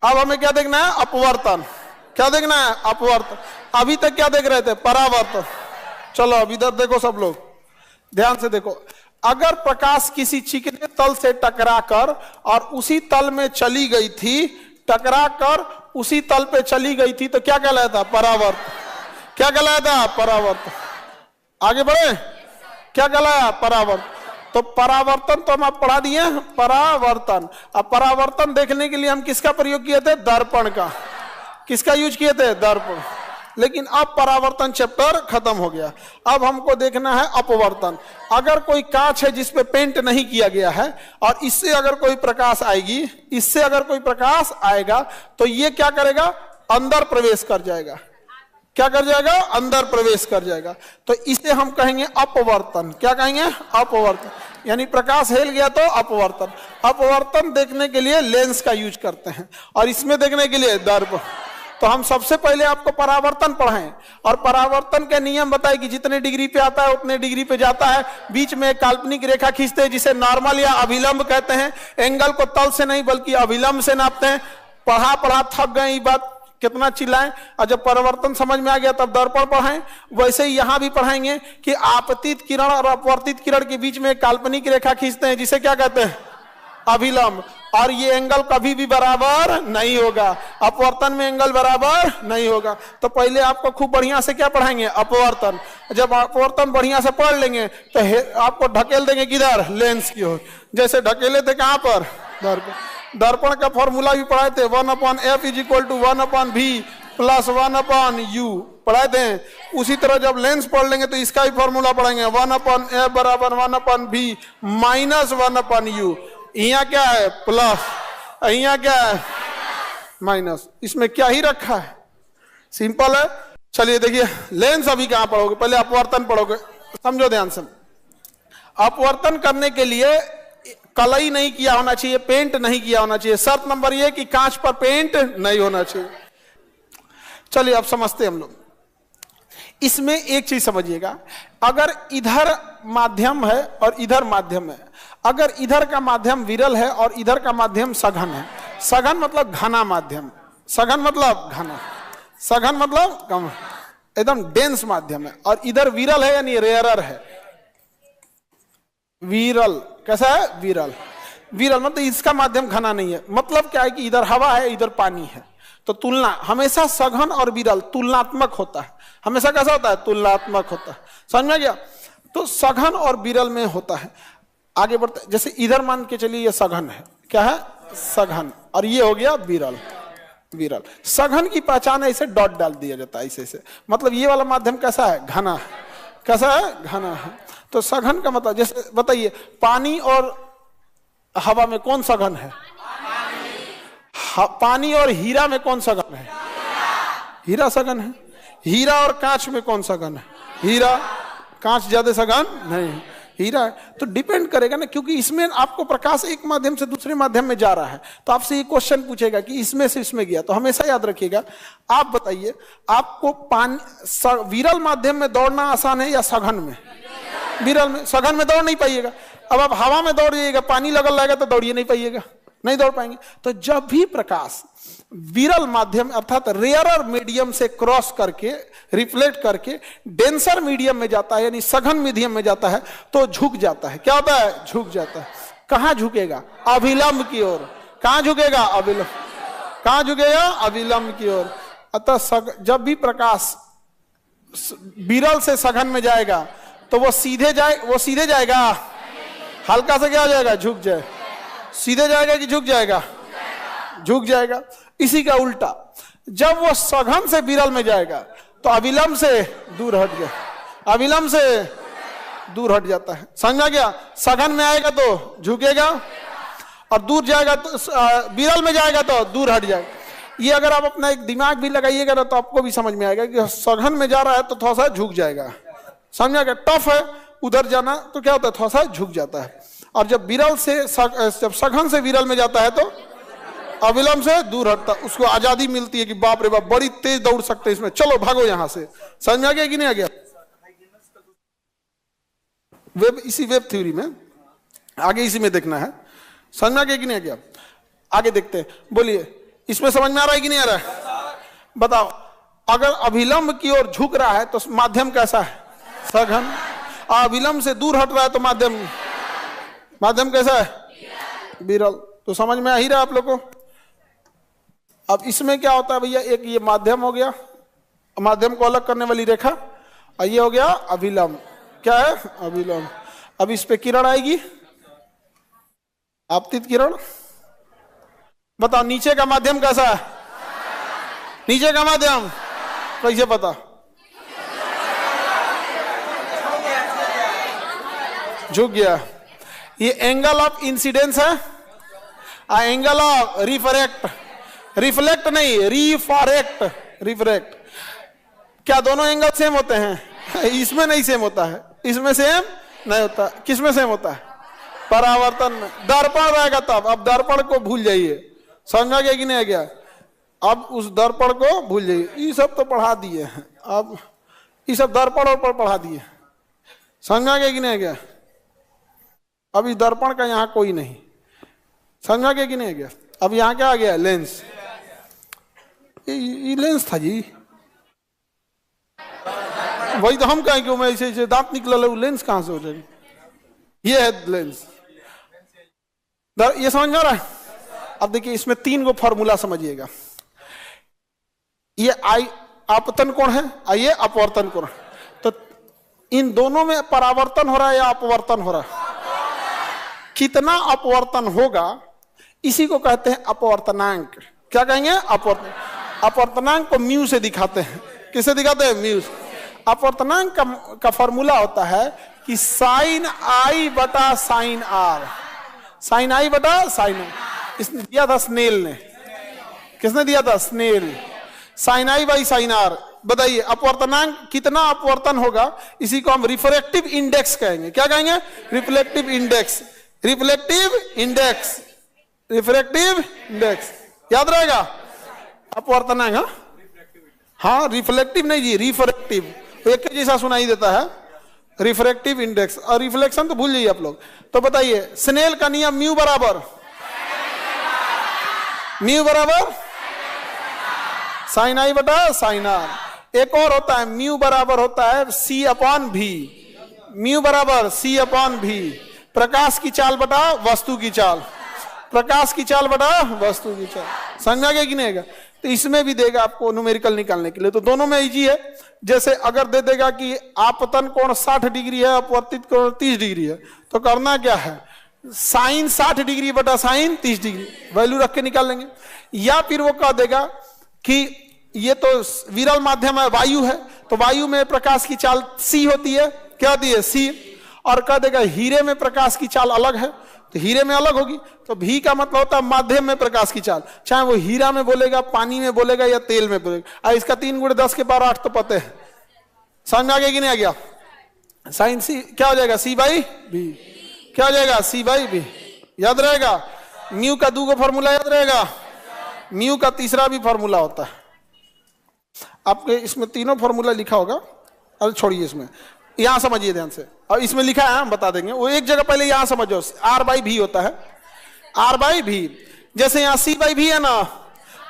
अब हमें क्या देखना है? अपवर्तन। क्या देखना है? अपवर्तन। अभी तक क्या देख रहे थे? परावर्तन। चलो अब इधर देखो सब लोग, ध्यान से देखो। अगर प्रकाश किसी चिकने तल से टकराकर और उसी तल में चली गई थी, टकराकर उसी तल पे चली गई थी, तो क्या कहलाता? परावर्तन। क्या कहलाता? परावर्तन। आगे बढ़े, क्या कहलाया? परावर्तन। तो परावर्तन तो हम आप पढ़ा दिए, परावर्तन। अब परावर्तन देखने के लिए हम किसका प्रयोग किए थे? दर्पण का। किसका यूज किए थे? दर्पण। लेकिन अब परावर्तन चैप्टर खत्म हो गया। अब हमको देखना है अपवर्तन। अगर कोई कांच है जिसपे पेंट नहीं किया गया है और इससे अगर कोई प्रकाश आएगी, इससे अगर कोई प्रकाश आएगा तो ये क्या करेगा? अंदर प्रवेश कर जाएगा। क्या कर जाएगा? अंदर प्रवेश कर जाएगा। तो इसे हम कहेंगे अपवर्तन। क्या कहेंगे? अपवर्तन। यानी प्रकाश हेल गया तो अपवर्तन। अपवर्तन देखने के लिए लेंस का यूज करते हैं और इसमें देखने के लिए दर्पण। तो हम सबसे पहले आपको परावर्तन पढ़ाएं और परावर्तन के नियम बताए कि जितने डिग्री पे आता है उतने डिग्री पे जाता है। बीच में एक काल्पनिक रेखा खींचते हैं जिसे नॉर्मल या अभिलंब कहते हैं। एंगल को तल से नहीं बल्कि अभिलंब से नापते हैं। पढ़ा पढ़ा थक गए, ये बात कितना चिल्लाएं। और जब परावर्तन समझ में आ गया तब दर्पण पढ़ाएं। वैसे ही यहां भी पढ़ाएंगे कि आपतित किरण और अपवर्तित किरण के बीच में एक काल्पनिक रेखा खींचते हैं जिसे क्या कहते हैं? अभिलंब। और ये एंगल कभी भी बराबर नहीं होगा, अपवर्तन में एंगल बराबर नहीं होगा। तो पहले आपको खूब बढ़िया से क्या पढ़ाएंगे? अपवर्तन। जब अपवर्तन बढ़िया से पढ़ लेंगे तो आपको ढकेल देंगे किधर? लेंस की ओर। जैसे ढकेले थे कहां पर? दर्पण। दर्पण का फॉर्मूला भी पढ़ाए थे, 1/f = 1/v + 1/u पढ़ाए थे। उसी तरह जब लेंस पढ़ लेंगे तो इसका भी फॉर्मूला पढ़ेंगे, 1/f = 1/v - 1/u। यहाँ क्या है? प्लस, यहाँ क्या है? माइनस। इसमें क्या ही रखा है? सिंपल है। चलिए देखिए, लेंस अभी कहां पढ़ोगे? पहले अपवर्तन पढ़ोगे। समझो ध्यान से। अपवर्तन करने के लिए कलई नहीं किया होना चाहिए, पेंट नहीं किया होना चाहिए। शर्त नंबर ये कि कांच पर पेंट नहीं होना चाहिए। चलिए अब समझते हम लोग। इसमें एक चीज समझिएगा, अगर इधर माध्यम है और इधर माध्यम है, अगर इधर का माध्यम विरल है और इधर का माध्यम सघन है, सघन मतलब घना माध्यम, सघन मतलब घना, सघन मतलब कम, एकदम डेंस माध्यम है, और इधर विरल है यानी रेयरर है। विरल कैसा है? विरल। विरल मतलब इसका माध्यम घना नहीं है। मतलब क्या है कि इधर हवा है, इधर पानी है। तो तुलना हमेशा सघन और विरल तुलनात्मक होता है। हमेशा कैसा होता है? तुलनात्मक होता है। समझ में गया? तो सघन और विरल में होता है। आगे बढ़ते, जैसे इधर मान के चलिए ये सघन है, क्या है? सघन। और ये हो गया विरल। विरल। सघन की पहचान ऐसे डॉट डाल दिया जाता है, ऐसे ऐसे। मतलब ये वाला माध्यम कैसा है? घना। कैसा है? घना है। तो सघन का मतलब, जैसे बताइए, पानी और हवा में कौन सघन है? पानी और हीरा में कौन सघन है? हीरा सघन है। हीरा और कांच में कौन सघन है? हीरा। कांच ज्यादा सघन नहीं, हीरा है। तो डिपेंड करेगा ना, क्योंकि इसमें आपको प्रकाश एक माध्यम से दूसरे माध्यम में जा रहा है। तो आपसे ये क्वेश्चन पूछेगा कि इसमें से इसमें गया, तो हमेशा याद रखिएगा। आप बताइए, आपको पानी विरल माध्यम में दौड़ना आसान है या सघन में? विरल में। सघन में दौड़ नहीं पाइएगा। अब आप हवा में दौड़ जाइएगा, पानी लगल रहेगा तो दौड़िए नहीं पाइएगा, नहीं दौड़ पाएंगे। तो जब भी प्रकाश विरल माध्यम अर्थात रेयरर मीडियम से क्रॉस करके, रिफ्लेक्ट करके डेंसर मीडियम में जाता है, यानी सघन मीडियम में जाता है, तो झुक जाता है। क्या होता है? झुक जाता है। कहां झुकेगा? अभिलंब की ओर। कहां झुकेगा? अभिलंब। कहां झुकेगा? अभिलंब की ओर। अतः जब भी प्रकाश विरल से सघन में जाएगा तो वो सीधे जाएगा, हल्का से क्या हो जाएगा? झुक जाए। सीधे जाएगा कि झुक जाएगा? झुक जाएगा। इसी का उल्टा, जब वो सघन से विरल में जाएगा तो अविलंब से दूर हट गया, अविलंब से दूर हट जाता है। समझा गया? सघन में आएगा तो झुकेगा और दूर जाएगा तो विरल में जाएगा तो दूर हट जाएगा। ये अगर आप अपना एक दिमाग भी लगाइएगा ना तो आपको भी समझ में आएगा कि सघन में जा रहा है तो थोड़ा सा झुक जाएगा। समझा गया? टफ है उधर जाना तो क्या होता है? थोड़ा सा झुक जाता है। और जब विरल से जब सघन से विरल में जाता है तो अविलंब से दूर हटता, उसको आजादी मिलती है कि बाप रे बाप बड़ी तेज दौड़ सकते हैं इसमें, चलो भागो यहां से। समझ में आ गया कि नहीं आ गया? इसी वेब थ्योरी में आगे इसी में देखना है। समझ में आ गया कि नहीं आ गया? आगे देखते हैं। बोलिए, इसमें समझ में आ रहा है कि नहीं आ रहा है? बताओ, अगर अभिलंब की ओर झुक रहा है तो माध्यम कैसा है? सघन। अभिलंब से दूर हट रहा है तो माध्यम कैसा है? विरल। तो समझ में आ ही रहा है आप लोग को। अब इसमें क्या होता है भैया, एक ये माध्यम हो गया, माध्यम को अलग करने वाली रेखा, और ये हो गया अभिलंब। क्या है? अभिलंब। अब इस पे किरण आएगी, आपतित किरण। बताओ नीचे का माध्यम कैसा है? नीचे का माध्यम कैसे पता? झुक गया। ये एंगल ऑफ इंसिडेंस है, एंगल ऑफ रिफ्लेक्ट नहीं, रिफ्रैक्ट। क्या दोनों एंगल सेम होते हैं? इसमें नहीं सेम होता है, इसमें सेम नहीं होता। किसमें सेम होता है? परावर्तन में। दर्पण रहेगा तब। अब दर्पण को भूल जाइए, समझा गया कि नहीं गया? अब उस दर्पण को भूल जाइए। ये सब तो पढ़ा दिए हैं, अब ये सब दर्पण और पढ़ा दिए, समझा गया कि नहीं गया? अभी दर्पण का यहाँ कोई नहीं, समझा गया कि नहीं गया? अब यहाँ क्या आ गया? लेंस। ये लेंस था जी, वही तो हम कहें कि मैं ऐसे दांत निकल, लेंस कहां से हो जाएगी? ये है लेंस। ये समझ में आ रहा है? अब देखिए इसमें 3 गो फॉर्मूला समझिएगा। ये आपतन कोण है, ये अपवर्तन कोण है। तो इन दोनों में परावर्तन हो रहा है या अपवर्तन हो रहा है? कितना अपवर्तन होगा इसी को कहते हैं अपवर्तनांक। क्या कहेंगे? अपवर्तन। अपवर्तनांक को म्यू से दिखाते हैं। किससे दिखाते हैं? म्यू से। अपवर्तनांक का फॉर्मूला होता है कि साइन आई बटा साइन आर। साइन आई बटा साइन आर, इसने दिया था स्नेल ने। किसने दिया था? Snell. Sine I by sine R. बताइए अपवर्तनांक कितना अपवर्तन होगा, इसी को हम रिफ्रैक्टिव इंडेक्स कहेंगे। क्या कहेंगे? Reflective index. Reflective index, refractive index याद रहेगा। अपवर्तनांक, हाँ रिफ्लेक्टिव नहीं जी, रिफ्रैक्टिव एक जैसा सुनाई देता है। रिफ्रैक्टिव इंडेक्स और रिफ्लेक्शन तो भूल जाइए आप लोग। तो बताइए स्नेल का नियम म्यू बराबर साइन आई बटा साइन आर। एक और होता है म्यू बराबर होता है सी अपॉन भी। म्यू बराबर सी अपॉन भी। प्रकाश की चाल बटा वस्तु की चाल, प्रकाश की चाल बटा वस्तु की चाल। समझा गया कि नहीं है? तो इसमें भी देगा आपको न्यूमेरिकल निकालने के लिए। तो दोनों में इजी है। जैसे अगर दे देगा कि आपतन कोण 60 डिग्री है, अपवर्तित कोण 30 डिग्री है, तो करना क्या है? साइन 60 डिग्री बटा साइन 30 डिग्री वैल्यू रख के निकाल लेंगे। या फिर वो कह देगा कि ये तो विरल माध्यम है, वायु है, तो वायु में प्रकाश की चाल सी होती है। क्या होती है? सी। और कह देगा हीरे में प्रकाश की चाल अलग है, तो हीरे में अलग होगी। तो भी का मतलब होता है माध्यम में प्रकाश की चाल, चाहे वो हीरा में बोलेगा, पानी में बोलेगा या तेल में बोलेगा। और इसका 3 × 10 के पावर 8 तो पते है। समझ में आ गया कि नहीं आ गया? साइन सी क्या हो जाएगा? सी बाई भी। क्या हो जाएगा? सी बाई भी। याद रहेगा? म्यू का 2 फॉर्मूला याद रहेगा। म्यू का तीसरा भी फॉर्मूला होता है। आपके इसमें तीनों फॉर्मूला लिखा होगा। अरे छोड़िए, इसमें यहां समझिए ध्यान से। और इसमें लिखा है, हम बता देंगे। वो एक जगह पहले यहां समझो, आर बाई भी होता है। आर बाई भी, जैसे यहां सी बाई भी है ना,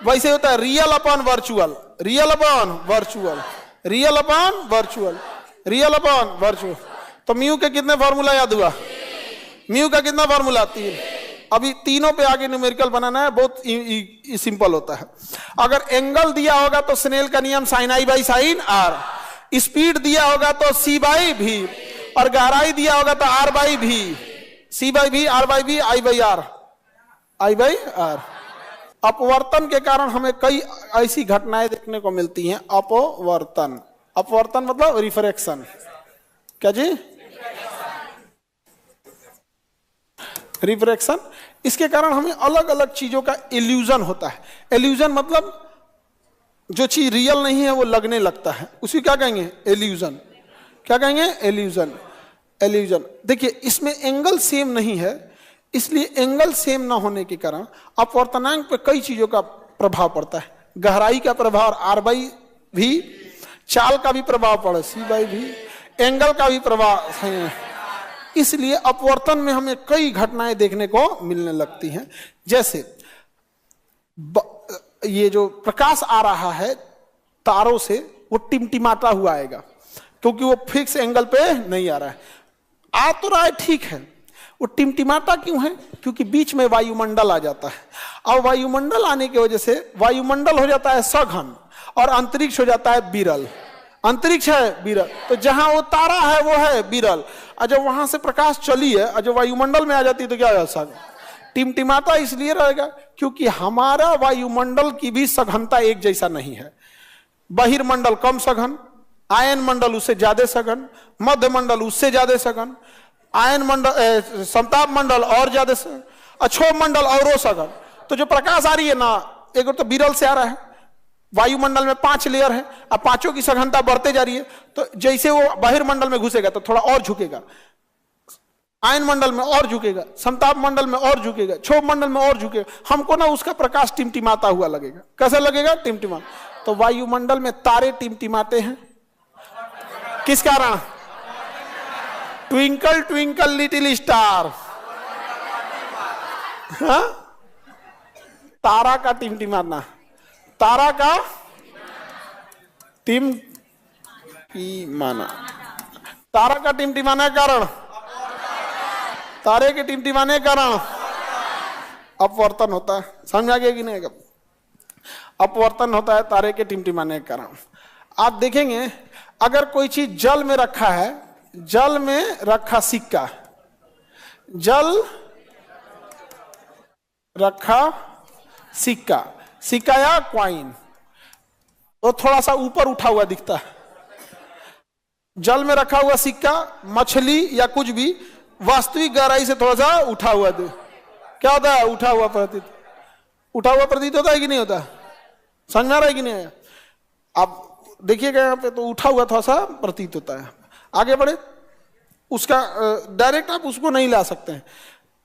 वैसे होता है real upon virtual, real upon virtual, real upon virtual, real upon virtual. तो म्यू के कितने फॉर्मूला याद हुआ? म्यू का कितना फॉर्मूला? 3। अभी तीनों पे आगे न्यूमेरिकल बनाना है, बहुत सिंपल होता है। अगर एंगल दिया होगा तो स्नेल का नियम sine I by sine R. Speed दिया होगा तो सी बाई भी, और गहराई दिया होगा तो R by V. C by V, R by V, I by R, I by R. अपवर्तन के कारण हमें कई ऐसी घटनाएं देखने को मिलती हैं। अपवर्तन, अपवर्तन मतलब रिफ्रैक्शन। क्या जी? रिफ्रैक्शन। इसके कारण हमें अलग अलग चीजों का इल्यूजन होता है। इल्यूजन मतलब जो चीज रियल नहीं है वो लगने लगता है, उसी क्या कहेंगे? इल्यूजन। क्या कहेंगे? इल्यूजन। इल्यूजन। देखिए इसमें एंगल सेम नहीं है, इसलिए एंगल सेम ना होने के कारण अपवर्तनांक पे कई चीजों का प्रभाव पड़ता है। गहराई का प्रभाव आर बाई भी, चाल का भी प्रभाव पड़े सी बाई भी, एंगल का भी प्रभाव है। इसलिए अपवर्तन में हमें कई घटनाएं देखने को मिलने लगती हैं। जैसे ये जो प्रकाश आ रहा है तारों से वो टिमटिमाता हुआ आएगा, क्योंकि वो फिक्स एंगल पे नहीं आ रहा है। आ तो रहा है ठीक है, वो टिमटिमाता क्यों है? क्योंकि बीच में वायुमंडल आ जाता है, और वायुमंडल आने की वजह से वायुमंडल हो जाता है सघन और अंतरिक्ष हो जाता है विरल। अंतरिक्ष है विरल, तो जहां वो तारा है वो है विरल, और जब वहां से प्रकाश चली है और जब वायुमंडल में आ जाती है तो क्या हो जाता है? टिमटिमाता इसलिए रहेगा क्योंकि हमारा वायुमंडल की भी सघनता एक जैसा नहीं है। बहिर्मंडल कम सघन, आयन मंडल उससे ज्यादा सघन, मध्य मंडल उससे ज्यादा सघन, आयन मंडल समताप मंडल और ज्यादा सघन, अक्षोभ मंडल और सघन। तो जो प्रकाश आ रही है ना, एक तो विरल से आ रहा है, वायुमंडल में 5 लेयर है, अब पांचों की सघनता बढ़ते जा रही है, तो जैसे वो बहिर्मंडल में घुसेगा तो थोड़ा और झुकेगा, आयन मंडल में और झुकेगा, समताप मंडल में और झुकेगा, क्षोभ मंडल में और झुकेगा, हमको ना उसका प्रकाश टिमटिमाता हुआ लगेगा। कैसा लगेगा? टिमटिमा। तो वायुमंडल में तारे टिमटिमाते हैं, किस कारण? ट्विंकल ट्विंकल लिटिल स्टार, हाँ? तारा का टिमटिमाना, तारा का टिमटिमाना, तारा का टिमटिमाने के कारण, तारे के टिमटिमाने के कारण अपवर्तन होता है। समझ आ गया कि नहीं? अपवर्तन होता है तारे के टिमटिमाने के कारण। आप देखेंगे अगर कोई चीज जल में रखा है, जल में रखा सिक्का, जल रखा सिक्का, सिक्का या क्वाइन, वो थोड़ा सा ऊपर उठा हुआ दिखता है। जल में रखा हुआ सिक्का, मछली या कुछ भी वास्तविक गहराई से थोड़ा सा उठा हुआ दे, क्या होता है? उठा हुआ प्रतीत, उठा हुआ प्रतीत होता है कि नहीं होता? समझ में आ रहा है कि नहीं? आप देखिएगा यहाँ पे तो उठा हुआ थोड़ा सा प्रतीत होता है। आगे बढ़े, उसका डायरेक्ट आप उसको नहीं ला सकते हैं।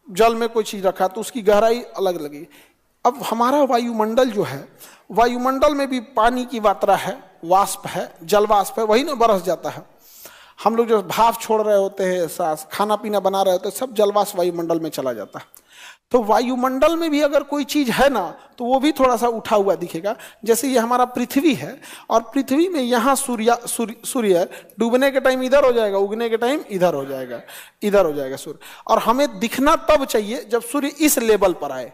जल में कोई चीज रखा तो उसकी गहराई अलग लगेगी। अब हमारा वायुमंडल जो है, वायुमंडल में भी पानी की मात्रा है, वाष्प है, जल वाष्प है, वही ना बरस जाता है। हम लोग जो भाप छोड़ रहे होते हैं, सांस, खाना पीना बना रहे होते हैं, सब जलवाष्प वायुमंडल में चला जाता है। तो वायुमंडल में भी अगर कोई चीज है ना, तो वो भी थोड़ा सा उठा हुआ दिखेगा। जैसे ये हमारा पृथ्वी है, और पृथ्वी में यहाँ सूर्य डूबने के टाइम इधर हो जाएगा, उगने के टाइम इधर हो जाएगा, इधर हो जाएगा सूर्य। और हमें दिखना तब चाहिए जब सूर्य इस लेवल पर आए,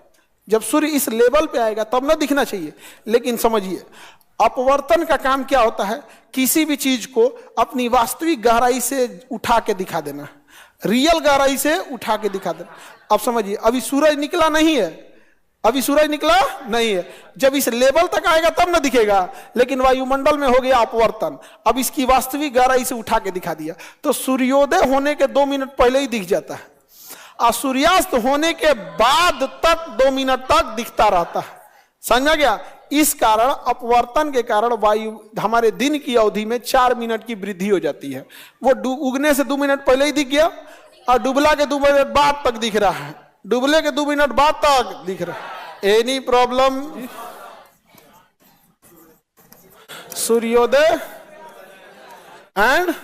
जब सूर्य इस लेवल पे आएगा तब ना दिखना चाहिए। लेकिन समझिए, अपवर्तन का काम क्या होता है? किसी भी चीज को अपनी वास्तविक गहराई से उठा के दिखा देना, रियल गहराई से उठा के दिखा देना। अब समझिए, अभी सूरज निकला नहीं है, अभी सूरज निकला नहीं है, जब इस लेवल तक आएगा तब ना दिखेगा। लेकिन वायुमंडल में हो गया अपवर्तन, अब इसकी वास्तविक गहराई से उठा के दिखा दिया, तो सूर्योदय होने के 2 मिनट पहले ही दिख जाता है, और सूर्यास्त होने के बाद तक 2 मिनट तक दिखता रहता है। समझ गया? इस कारण अपवर्तन के कारण वायु हमारे दिन की अवधि में 4 मिनट की वृद्धि हो जाती है। वो उगने से 2 मिनट पहले ही दिख गया, और डुबला के 2 मिनट बाद तक दिख रहा है, डुबले के 2 मिनट बाद तक दिख रहा है। Any problem? सूर्योदय एंड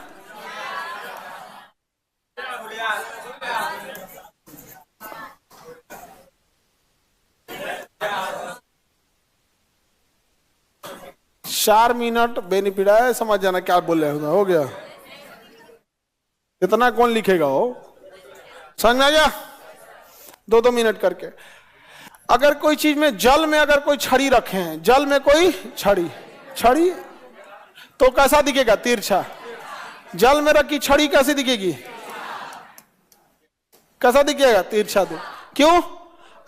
चार मिनट बेनिफिट है, समझ जाना क्या बोल रहे हो गया। इतना कौन लिखेगा? हो समझ में आ गया? 2-2 मिनट करके। अगर कोई चीज में, जल में अगर कोई छड़ी रखे हैं, जल में कोई छड़ी, छड़ी तो कैसा दिखेगा? तिरछा। जल में रखी छड़ी कैसे दिखेगी? कैसा दिखेगा? तिरछा। क्यों?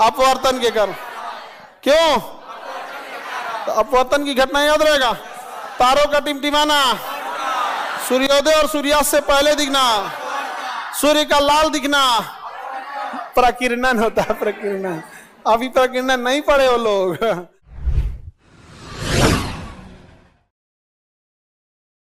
अपवर्तन के कारण। क्यों? तो अपवर्तन की घटना याद रहेगा, तारों का टिमटिमाना, सूर्योदय और सूर्यास्त से पहले दिखना, सूर्य का लाल दिखना, प्रकीर्णन होता है, प्रकीर्णन। अभी प्रकीर्णन नहीं पढ़े वो लोग।